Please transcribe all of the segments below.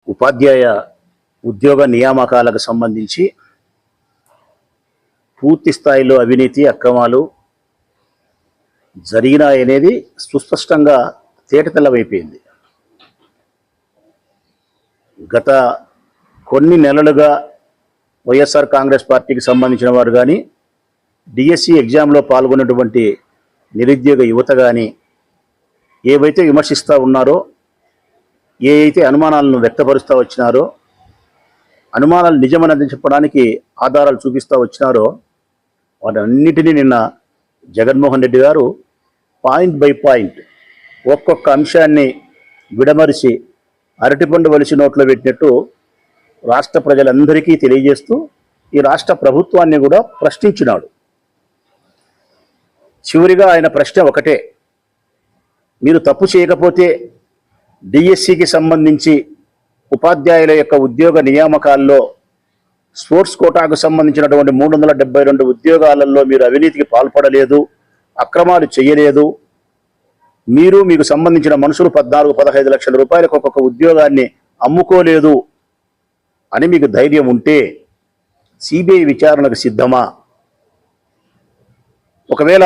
ఉపాధ్యాయ ఉద్యోగ నియామకాలకు సంబంధించి పూర్తి స్థాయిలో అవినీతి అక్రమాలు జరిగినాయనేది సుస్పష్టంగా తేటతెల్లమైపోయింది. గత కొన్ని నెలలుగా వైఎస్ఆర్ కాంగ్రెస్ పార్టీకి సంబంధించిన వారు కానీ, డిఎస్సి ఎగ్జామ్లో పాల్గొన్నటువంటి నిరుద్యోగ యువత కానీ ఏవైతే విమర్శిస్తూ ఉన్నారో, ఏ అయితే అనుమానాలను వ్యక్తపరుస్తూ వచ్చినారో, అనుమానాలు నిజమని చెప్పడానికి ఆధారాలు చూపిస్తూ వచ్చినారో, వాటన్నిటినీ నిన్న జగన్మోహన్ రెడ్డి గారు పాయింట్ బై పాయింట్ ఒక్కొక్క అంశాన్ని విడమరిచి అరటిపండు వలిసి నోట్లో పెట్టినట్టు రాష్ట్ర ప్రజలందరికీ తెలియజేస్తూ ఈ రాష్ట్ర ప్రభుత్వాన్ని కూడా ప్రశ్నించినాడు. చివరిగా ఆయన ప్రశ్న ఒకటే, మీరు తప్పు చేయకపోతే డిఎస్సికి సంబంధించి ఉపాధ్యాయుల యొక్క ఉద్యోగ నియామకాల్లో స్పోర్ట్స్ కోటాకు సంబంధించినటువంటి 372 ఉద్యోగాలలో మీరు అవినీతికి పాల్పడలేదు, అక్రమాలు చేయలేదు, మీకు సంబంధించిన మనుషులు 14-15 లక్షల రూపాయలకు ఒక్కొక్క ఉద్యోగాన్ని అమ్ముకోలేదు అని మీకు ధైర్యం ఉంటే సిబిఐ విచారణకు సిద్ధమా? ఒకవేళ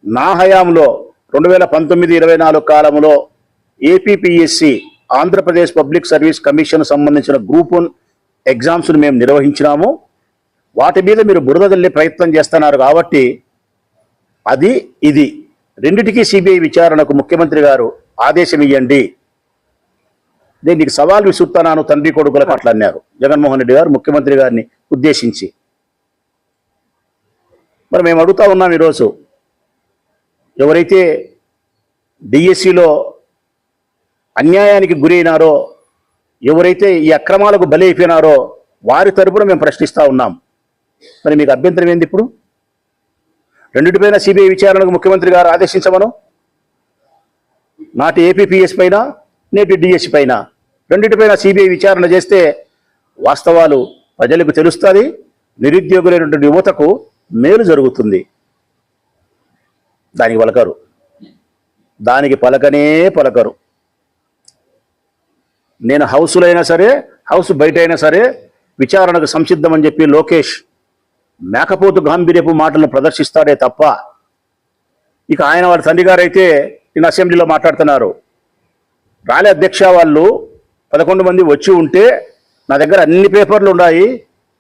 నా హయాంలో 2019-24 కాలంలో APPSC Andhra Pradesh public service commission సంబంధించిన గ్రూప్ 1 ఎగ్జామ్స్ను మేము నిర్వహించినాము, వాటి మీద మీరు బురద జల్లే ప్రయత్నం చేస్తున్నారు కాబట్టి అది ఇది రెండిటికీ సిబిఐ విచారణకు ముఖ్యమంత్రి గారు ఆదేశం ఇవ్వండి, నేను నీకు సవాల్ విసురుతున్నాను తండ్రి కొడుకులకు అట్లా అన్నారు జగన్మోహన్ రెడ్డి గారు ముఖ్యమంత్రి గారిని ఉద్దేశించి. మరి మేము అడుగుతా ఉన్నాం, ఈరోజు ఎవరైతే డిఎస్సిలో అన్యాయానికి గురైనారో, ఎవరైతే ఈ అక్రమాలకు బలైపోయినారో వారి తరపున మేము ప్రశ్నిస్తూ ఉన్నాం. మరి మీకు అభ్యంతరం ఏంది? ఇప్పుడు రెండిటిపైన సిబిఐ విచారణకు ముఖ్యమంత్రి గారు ఆదేశించమను, నాటి ఏపీపీఎస్ పైన నేటి డిఎస్సి పైన రెండిటిపైన సిబిఐ విచారణ చేస్తే వాస్తవాలు ప్రజలకు తెలుస్తుంది, నిరుద్యోగులైనటువంటి యువతకు మేలు జరుగుతుంది. దానికి పలకరు, దానికి పలకనే పలకరు. నేను హౌస్లో అయినా సరే, హౌస్ బయట అయినా సరే విచారణకు సంసిద్ధమని చెప్పి లోకేష్ మేకపోతు గాంభీర్యపు మాటలను ప్రదర్శిస్తాడే తప్ప, ఇక ఆయన వాళ్ళ తండ్రి గారు అయితే నేను అసెంబ్లీలో మాట్లాడుతున్నారు, రాలే అధ్యక్ష వాళ్ళు 11 మంది వచ్చి ఉంటే నా దగ్గర అన్ని పేపర్లు ఉన్నాయి,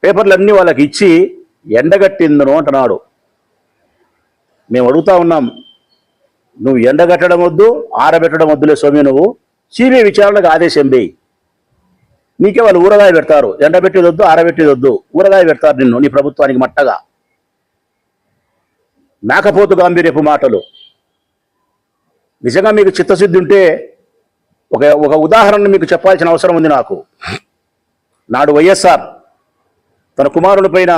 పేపర్లు అన్నీ వాళ్ళకి ఇచ్చి ఎండగట్టిందను అంటున్నాడు. మేము అడుగుతా ఉన్నాం, నువ్వు ఎండగట్టడం వద్దు, ఆరబెట్టడం వద్దులే స్వామి, నువ్వు సిబిఐ విచారణకు ఆదేశం వేయి. నీకే వాళ్ళు ఊరగాయ పెడతారు, ఎండబెట్టేది వద్దు, ఆరబెట్టేది వద్దు, ఊరగాయ పెడతారు నిన్ను, నీ ప్రభుత్వానికి మట్టగా. మేకపోతు గాంభీర్యపు మాటలు. నిజంగా మీకు చిత్తశుద్ధి ఉంటే ఒక ఉదాహరణ మీకు చెప్పాల్సిన అవసరం ఉంది నాకు. నాడు వైఎస్ఆర్ తన కుమారుల పైన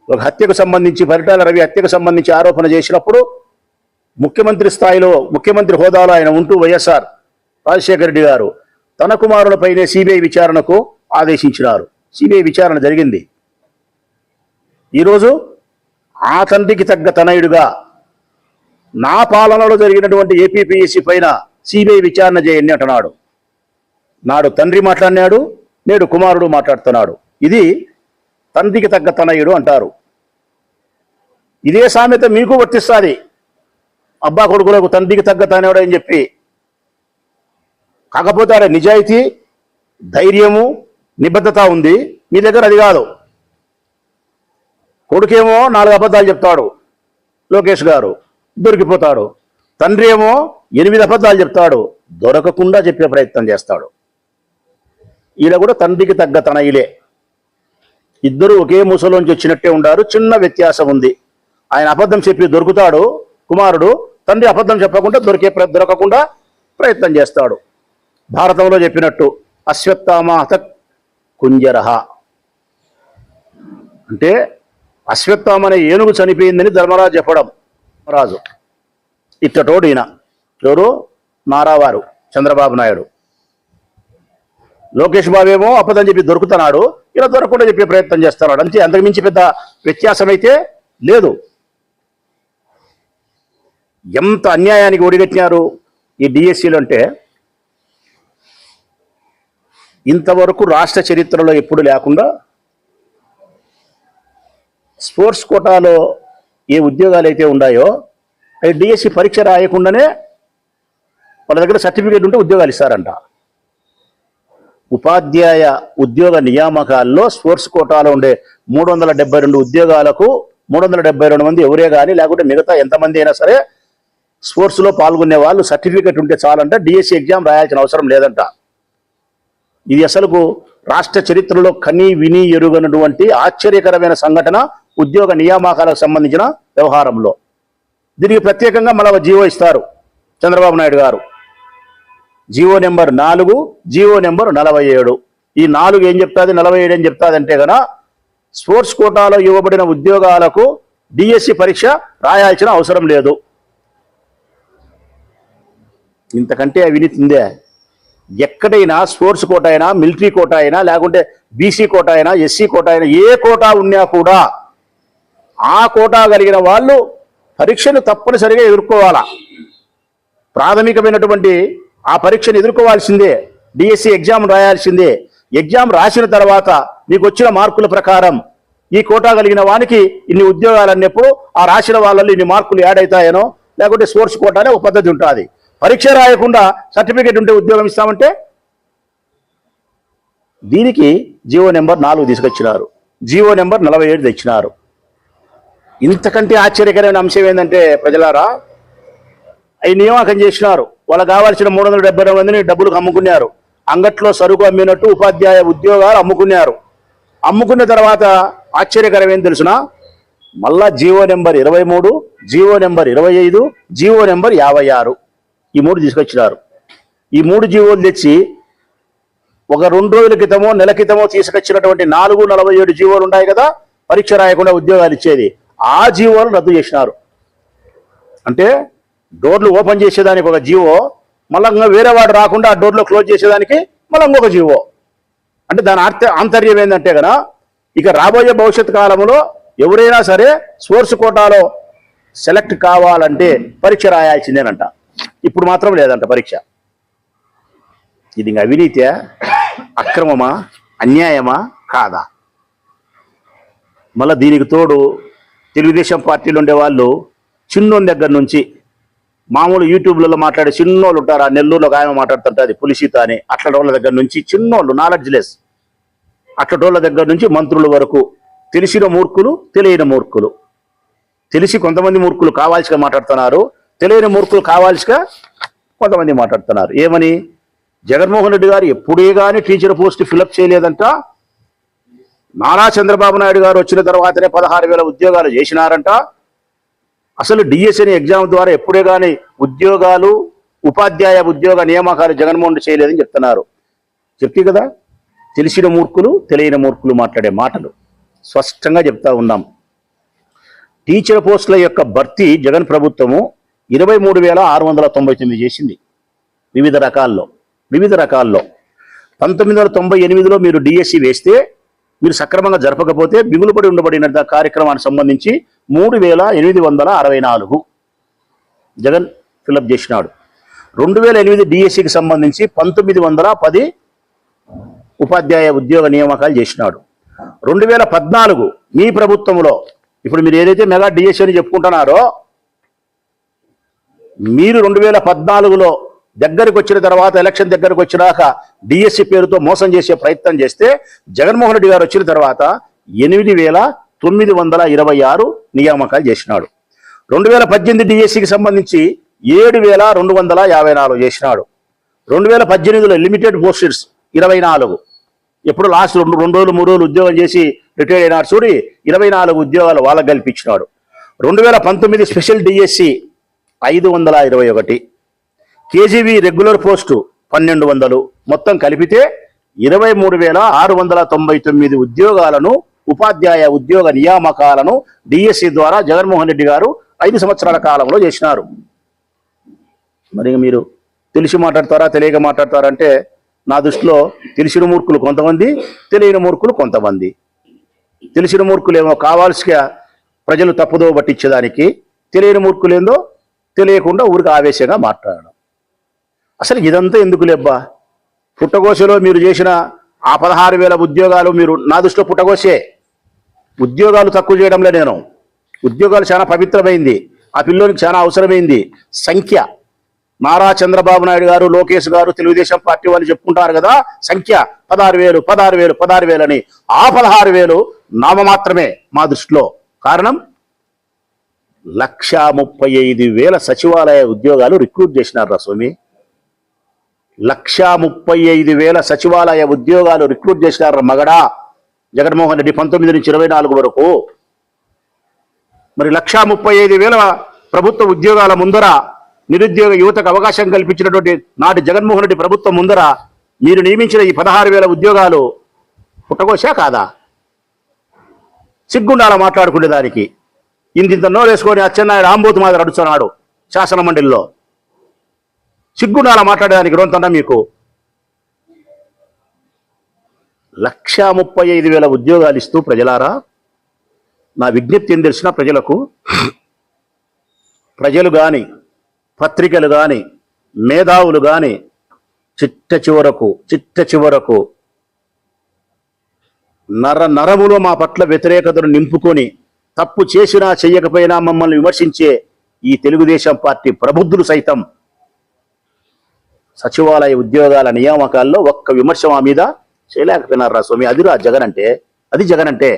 ఒక హత్యకు సంబంధించి, పరిటాల రవి హత్యకు సంబంధించి ఆరోపణ చేసినప్పుడు ముఖ్యమంత్రి స్థాయిలో, ముఖ్యమంత్రి హోదాలో ఆయన ఉంటూ వైఎస్ఆర్ రాజశేఖర రెడ్డి గారు తన కుమారులపైనే సిబిఐ విచారణకు ఆదేశించినారు. సిబిఐ విచారణ జరిగింది. ఈరోజు ఆ తండ్రికి తగ్గ తనయుడుగా నా పాలనలో జరిగినటువంటి ఏపీపీఎస్సి పైన సిబిఐ విచారణ చేయండి అంటున్నాడు. నాడు తండ్రి మాట్లాడినాడు, నేడు కుమారుడు మాట్లాడుతున్నాడు. ఇది తండ్రికి తగ్గ తనయుడు అంటారు. ఇదే సామెత మీకు వర్తిస్తుంది, అబ్బా కొడుకులకు తండ్రికి తగ్గ తనయుడు అని చెప్పి. కాకపోతే అరే నిజాయితీ, ధైర్యము, నిబద్ధత ఉంది, మీ దగ్గర అది కాదు. కొడుకేమో 4 అబద్ధాలు చెప్తాడు లోకేష్ గారు, దొరికిపోతాడు. తండ్రి ఏమో 8 అబద్ధాలు చెప్తాడు, దొరకకుండా చెప్పే ప్రయత్నం చేస్తాడు. ఈయన కూడా తండ్రికి తగ్గ తనయులే. ఇద్దరు ఒకే ముసలోంచి వచ్చినట్టే ఉండారు, చిన్న వ్యత్యాసం ఉంది. ఆయన అబద్ధం చెప్పి దొరుకుతాడు కుమారుడు, తండ్రి అబద్ధం చెప్పకుండా దొరకకుండా ప్రయత్నం చేస్తాడు. భారతంలో చెప్పినట్టు అశ్వత్థామ హత కుంజరహ అంటే అశ్వత్థామ అనే ఏనుగు చనిపోయిందని ధర్మరాజు చెప్పడం. రాజు ఇట్టటోడు ఈయన ఎవరు? నారావారు చంద్రబాబు నాయుడు. లోకేష్ బాబు ఏమో అబద్ధం చెప్పి దొరుకుతున్నాడు, ఇలా దొరకకుండా చెప్పే ప్రయత్నం చేస్తున్నాడు. అంతే, అంతకుమించి పెద్ద వ్యత్యాసం అయితే లేదు. ఎంత అన్యాయానికి ఒడిగట్టినారు ఈ డిఎస్సీలు అంటే, ఇంతవరకు రాష్ట్ర చరిత్రలో ఎప్పుడు లేకుండా స్పోర్ట్స్ కోటాలో ఏ ఉద్యోగాలు అయితే ఉన్నాయో అవి డిఎస్సి పరీక్ష రాయకుండానే వాళ్ళ దగ్గర సర్టిఫికేట్ ఉంటే ఉద్యోగాలు ఇస్తారంట. ఉపాధ్యాయ ఉద్యోగ నియామకాల్లో స్పోర్ట్స్ కోటాలో ఉండే 372 ఉద్యోగాలకు 372 మంది ఎవరే కానీ లేకుంటే మిగతా ఎంతమంది అయినా సరే స్పోర్ట్స్లో పాల్గొనే వాళ్ళు సర్టిఫికేట్ ఉంటే చాలంట, డిఎస్సి ఎగ్జామ్ రాయాల్సిన అవసరం లేదంట. ఇది అసలుకు రాష్ట్ర చరిత్రలో కని విని ఎరుగనటువంటి ఆశ్చర్యకరమైన సంఘటన ఉద్యోగ నియామకాలకు సంబంధించిన వ్యవహారంలో. దీనికి ప్రత్యేకంగా మళ్ళీ జీవో ఇస్తారు చంద్రబాబు నాయుడు గారు. GO number 4, GO number 47. ఈ 4 ఏం చెప్తాది, 47 ఏం చెప్తాదంటే గన స్పోర్ట్స్ కోటాలో ఇవ్వబడిన ఉద్యోగాలకు డిఎస్సి పరీక్ష రాయాల్సిన అవసరం లేదు. ఇంతకంటే అవినీతి ఉందే? ఎక్కడైనా స్పోర్ట్స్ కోట అయినా, మిలిటరీ కోట అయినా, లేకుంటే బీసీ కోట అయినా, ఎస్సీ కోట అయినా, ఏ కోటా ఉన్నా కూడా ఆ కోటా కలిగిన వాళ్ళు పరీక్షను తప్పనిసరిగా ఎదుర్కోవాలా. ప్రాథమికమైనటువంటి ఆ పరీక్షను ఎదుర్కోవాల్సిందే, డిఎస్సి ఎగ్జామ్ రాయాల్సిందే. ఎగ్జామ్ రాసిన తర్వాత మీకు వచ్చిన మార్కుల ప్రకారం ఈ కోటా కలిగిన వానికి ఇన్ని ఉద్యోగాలు అన్నప్పుడు ఆ రాసిన వాళ్ళలో ఇన్ని మార్కులు యాడ్ అవుతాయనో, లేకుంటే స్పోర్ట్స్ కోటా అనే ఒక పద్ధతి ఉంటుంది. పరీక్ష రాయకుండా సర్టిఫికేట్ ఉంటే ఉద్యోగం ఇస్తామంటే దీనికి జీవో నెంబర్ 4 తీసుకొచ్చినారు, జీవో నెంబర్ 47 తెచ్చినారు. ఇంతకంటే ఆశ్చర్యకరమైన అంశం ఏంటంటే ప్రజలారా, అవి నియామకం చేసినారు. వాళ్ళకి కావాల్సిన 372 మందిని డబ్బులకు అమ్ముకున్నారు. అంగట్లో సరుకు అమ్మినట్టు ఉపాధ్యాయ ఉద్యోగాలు అమ్ముకున్నారు. అమ్ముకున్న తర్వాత ఆశ్చర్యకరం ఏం తెలుసునా, మళ్ళా GO number 23, GO number 25, GO number 56 ఈ 3 తీసుకొచ్చినారు. ఈ 3 జీవోలు తెచ్చి ఒక 2 రోజుల క్రితమో నెల క్రితమో తీసుకొచ్చినటువంటి 447 జీవోలు ఉన్నాయి కదా పరీక్ష రాయకుండా ఉద్యోగాలు ఇచ్చేది, ఆ జీవోలు రద్దు చేసినారు. అంటే డోర్లు ఓపెన్ చేసేదానికి ఒక జీవో, మళ్ళీ వేరే వాడు రాకుండా ఆ డోర్లో క్లోజ్ చేసేదానికి మళ్ళీ ఇంకొక జీవో. అంటే దాని ఆంతర్యం ఏంటంటే కదా, ఇక రాబోయే భవిష్యత్ కాలంలో ఎవరైనా సరే స్పోర్ట్స్ కోటాలో సెలెక్ట్ కావాలంటే పరీక్ష రాయాల్సిందేనంట. ఇప్పుడు మాత్రం లేదంట పరీక్ష. ఇది అవినీతియా, అక్రమమా, అన్యాయమా కాదా? మళ్ళీ దీనికి తోడు తెలుగుదేశం పార్టీలో ఉండే వాళ్ళు చిన్నోని దగ్గర నుంచి మామూలు యూట్యూబ్లలో మాట్లాడే చిన్నోళ్ళు ఉంటారు. ఆ నెల్లూరులో ఒక ఆయన మాట్లాడుతుంటుంది పులిసీత అని. అట్లా వాళ్ళ దగ్గర నుంచి చిన్నోళ్ళు, నాలెడ్జ్ లెస్ అట్లా వాళ్ళ దగ్గర నుంచి మంత్రుల వరకు తెలిసిన మూర్ఖులు, తెలియని మూర్ఖులు. తెలిసి కొంతమంది మూర్ఖులు కావాల్సిగా మాట్లాడుతున్నారు, తెలియని మూర్ఖులు కావాల్సిగా కొంతమంది మాట్లాడుతున్నారు. ఏమని, జగన్మోహన్ రెడ్డి గారు ఎప్పుడే కానీ టీచర్ పోస్ట్ ఫిలప్ చేయలేదంట, నారా చంద్రబాబు నాయుడు గారు వచ్చిన తర్వాతనే 16,000 ఉద్యోగాలు చేసినారంట, అసలు డిఎస్సి ఎగ్జామ్ ద్వారా ఎప్పుడే కానీ ఉద్యోగాలు, ఉపాధ్యాయ ఉద్యోగ నియామకాలు జగన్మోహన్ రెడ్డి చేయలేదని చెప్తున్నారు. చెప్తే కదా తెలిసిన మూర్ఖులు, తెలియని మూర్ఖులు మాట్లాడే మాటలు స్పష్టంగా చెప్తా ఉన్నాం. టీచర్ పోస్టుల యొక్క భర్తీ జగన్ ప్రభుత్వము 23,699 చేసింది వివిధ రకాల్లో. 1998లో మీరు డిఎస్సి వేస్తే, మీరు సక్రమంగా జరపకపోతే మిగులుబడి ఉండబడిన కార్యక్రమానికి సంబంధించి 3,864 జగన్ ఫిలప్ చేసినాడు. 2008 డిఎస్సికి సంబంధించి 1910 ఉపాధ్యాయ ఉద్యోగ నియామకాలు చేసినాడు. 2014 మీ ప్రభుత్వంలో, ఇప్పుడు మీరు ఏదైతే మెగా డిఎస్సి అని చెప్పుకుంటున్నారో, మీరు 2014లో దగ్గరకు వచ్చిన తర్వాత, ఎలక్షన్ దగ్గరకు వచ్చినాక డిఎస్సి పేరుతో మోసం చేసే ప్రయత్నం చేస్తే, జగన్మోహన్ రెడ్డి గారు వచ్చిన తర్వాత 8,926 నియామకాలు చేసినాడు. 2018 డిఎస్సికి సంబంధించి 7,254 చేసినాడు. 2018లో లిమిటెడ్ పోస్టెస్ 24, ఎప్పుడు లాస్ట్ 2 రోజులు 3 రోజులు ఉద్యోగం చేసి రిటైర్ అయినాడు చూడి, 24 ఉద్యోగాలు వాళ్ళకు కల్పించినాడు. 2019 స్పెషల్ డిఎస్సి 521, కేజీవి రెగ్యులర్ పోస్టు 1,200, మొత్తం కలిపితే 23,699 ఉద్యోగాలను, ఉపాధ్యాయ ఉద్యోగ నియామకాలను డిఎస్సి ద్వారా జగన్మోహన్ రెడ్డి గారు 5 సంవత్సరాల కాలంలో చేసినారు. మరి మీరు తెలిసి మాట్లాడతారా, తెలియక మాట్లాడతారంటే, నా దృష్టిలో తెలిసిన మూర్ఖులు కొంతమంది, తెలియని మూర్ఖులు కొంతమంది. తెలిసిన మూర్ఖులేమో కావాల్సిగా ప్రజలు తప్పుదో పట్టించేదానికి, తెలియని మూర్ఖులేందో తెలియకుండా ఊరికి ఆవేశంగా మాట్లాడడం. అసలు ఇదంతా ఎందుకు లేబ్బా? పుట్టగోసలో మీరు చేసిన ఆ 16,000 ఉద్యోగాలు మీరు నా దృష్టిలో పుట్టగోసే. ఉద్యోగాలు తక్కువ చేయడంలో నేను, ఉద్యోగాలు చాలా పవిత్రమైంది, ఆ పిల్లోనికి చాలా అవసరమైంది. సంఖ్య నారా చంద్రబాబు నాయుడు గారు, లోకేష్ గారు, తెలుగుదేశం పార్టీ వాళ్ళు చెప్పుకుంటారు కదా, సంఖ్య 16,000 16,000 16,000 అని. ఆ 16,000 నామమాత్రమే మా దృష్టిలో. కారణం 1,35,000 సచివాలయ ఉద్యోగాలు రిక్రూట్ చేసినారు రా స్వామి. 1,35,000 సచివాలయ ఉద్యోగాలు రిక్రూట్ చేసినారు మగడా జగన్మోహన్ రెడ్డి 19 నుంచి 24 వరకు. మరి 1,35,000 ప్రభుత్వ ఉద్యోగాల ముందర, నిరుద్యోగ యువతకు అవకాశం కల్పించినటువంటి నాటి జగన్మోహన్ రెడ్డి ప్రభుత్వం ముందర మీరు నియమించిన ఈ 16,000 ఉద్యోగాలు పుట్టగోశా కాదా? సిగ్గుండాల మాట్లాడుకునే దానికి. ఇంత నోరేసుకొని అచ్చెన్నాయుడు ఆంబోతు మాదిరి అడుస్తున్నాడు శాసన మండలిలో. సిగ్గుండాల మాట్లాడేదానికి రొంతన్నా మీకు. 1,35,000 ఉద్యోగాలు ఇస్తూ ప్రజలారా, నా విజ్ఞప్తి ఏం తెలిసిన ప్రజలకు, ప్రజలు కానీ, పత్రికలు కానీ, మేధావులు కానీ చిట్ట చివరకు నరములో మా పట్ల వ్యతిరేకతను నింపుకొని తప్పు చేసినా చెయ్యకపోయినా మమ్మల్ని విమర్శించే ఈ తెలుగుదేశం పార్టీ ప్రబుద్ధులు సైతం సచివాలయ ఉద్యోగాల నియామకాల్లో ఒక్క విమర్శ మా మీద చేయలేకపోయినారు రా స్వామి. అదిరా జగన్ అంటే, అది జగన్ అంటే.